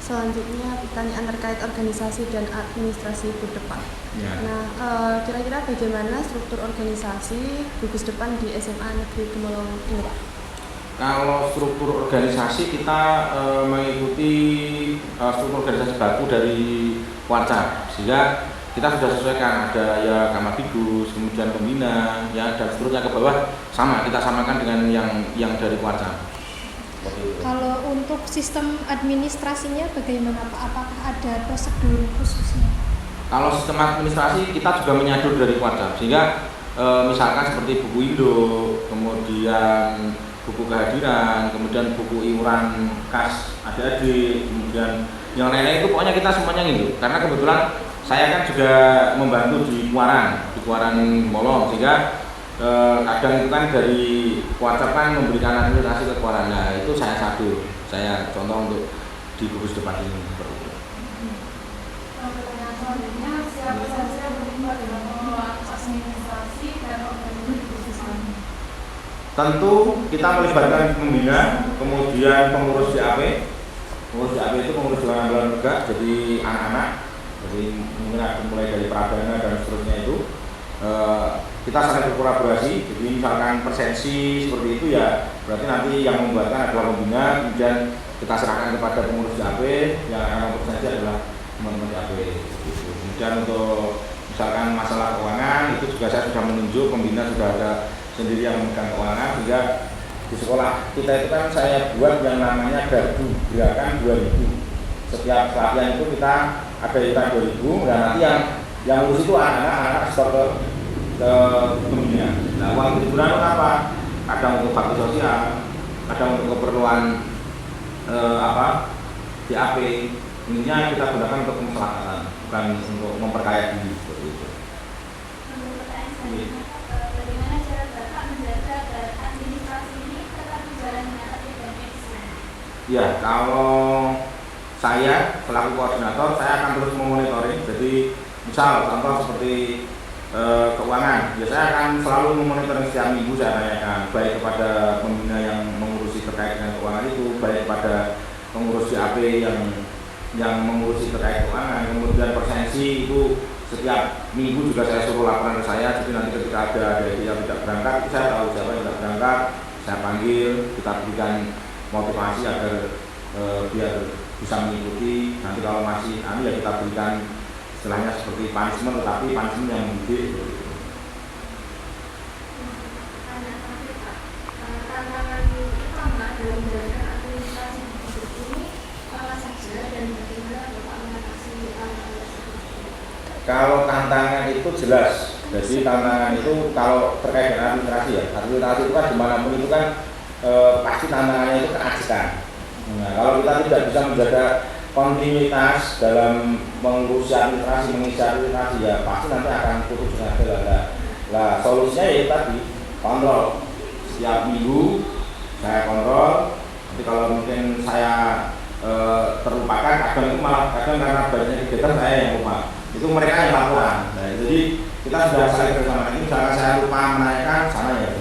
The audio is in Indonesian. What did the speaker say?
Selanjutnya pertanyaan terkait organisasi dan administrasi Buddepan. Ya. Nah, kira-kira bagaimana struktur organisasi gugus depan di SMA Negeri Gemolong ini, Pak? Kalau struktur organisasi kita mengikuti struktur organisasi baku dari Warcap, sehingga kita sudah sesuaikan, ada ya Kamadigus, kemudian pembina, ya dan seterusnya ke bawah sama, kita samakan dengan yang dari Warcap. Kalau untuk sistem administrasinya bagaimana Pak? Apakah ada prosedur khususnya? Kalau sistem administrasi kita juga menyadur dari Warcap, sehingga misalkan seperti buku induk, kemudian buku kehadiran, kemudian buku iuran kas adik-adik, kemudian yang lain-lain itu pokoknya kita semuanya gitu. Karena kebetulan saya kan juga membantu di Kuaran Molong, sehingga kadang itu kan dari Warcap kan memberikan administrasi ke Kuaran. Nah itu saya sadur, saya contoh untuk di gugus depan ini seperti itu. Pertanyaan selanjutnya, siapa saja yang terlibat dalam pengelolaan administrasi dan organisasi gugus depan? Tentu kita melibatkan pembina, kemudian pengurus DAP. Pengurus DAP itu pengurus Dewan Anggaran Negara, jadi anak-anak, jadi mungkin ada mulai dari Pradana dan seterusnya itu. Kita saling berkolaborasi, jadi misalkan persensi seperti itu ya berarti nanti yang membuatkan adalah pembina, kemudian kita serahkan kepada pengurus DAP, yang akan mempersensi adalah teman-teman DAP. Kemudian untuk misalkan masalah keuangan itu juga saya sudah menunjuk, pembina sudah ada sendiri yang memegang keuangan, sehingga di sekolah kita itu kan saya buat yang namanya gardu gerakan 2000. Setiap pelatihan itu kita ada yuran 2000, dan nanti yang ngurus itu anak-anak store ke pembina. Nah uang itu digunakan apa? Kadang untuk bakti sosial, kadang untuk keperluan DAP. Intinya kita gunakan untuk kemasyarakatan, bukan untuk memperkaya diri seperti itu. Pertanyaan selanjutnya, bagaimana cara Bapak menjaga agar administrasi ini tetap berjalan dengan tertib dan efisien? Ya, kalau saya selaku koordinator, saya akan terus memonitoring. Jadi misal contoh seperti keuangan, ya saya akan selalu memonitoring setiap minggu, saya tanyakan baik kepada pembina yang mengurusi terkait dengan keuangan itu, baik kepada pengurus DAP yang mengurusi terkait keuangan, kemudian persensi itu setiap minggu juga saya suruh laporan ke saya. Jadi nanti ketika ada yang tidak berangkat, saya tahu siapa yang tidak berangkat, saya panggil, kita berikan motivasi agar biar bisa mengikuti. Nanti kalau masih ya kita berikan istilahnya seperti punishment, tetapi punishment yang mendidik. Pertanyaan terakhir Pak, tantangan utama dalam menjalankan administrasi gugus ini apa saja dan bagaimana Bapak mengatasi tantangan tersebut? Kalau tantangan itu jelas, jadi tantangan itu kalau terkait dengan administrasi ya, administrasi itu kan dimanapun itu kan pasti tantangannya itu keajikan. Nah, kalau kita tidak bisa menjaga kontinuitas dalam mengurusi administrasi, mengisi administrasi, ya pasti nanti akan putus dengan. Nah, solusinya ya tadi kontrol. Setiap minggu saya kontrol. Nanti kalau mungkin saya terlupakan, kadang itu malah karena banyak kegiatan saya yang lupa. Itu mereka yang laporan. Nah, jadi kita sudah saling bersama. Ini misalkan saya lupa menanyakan, sana ya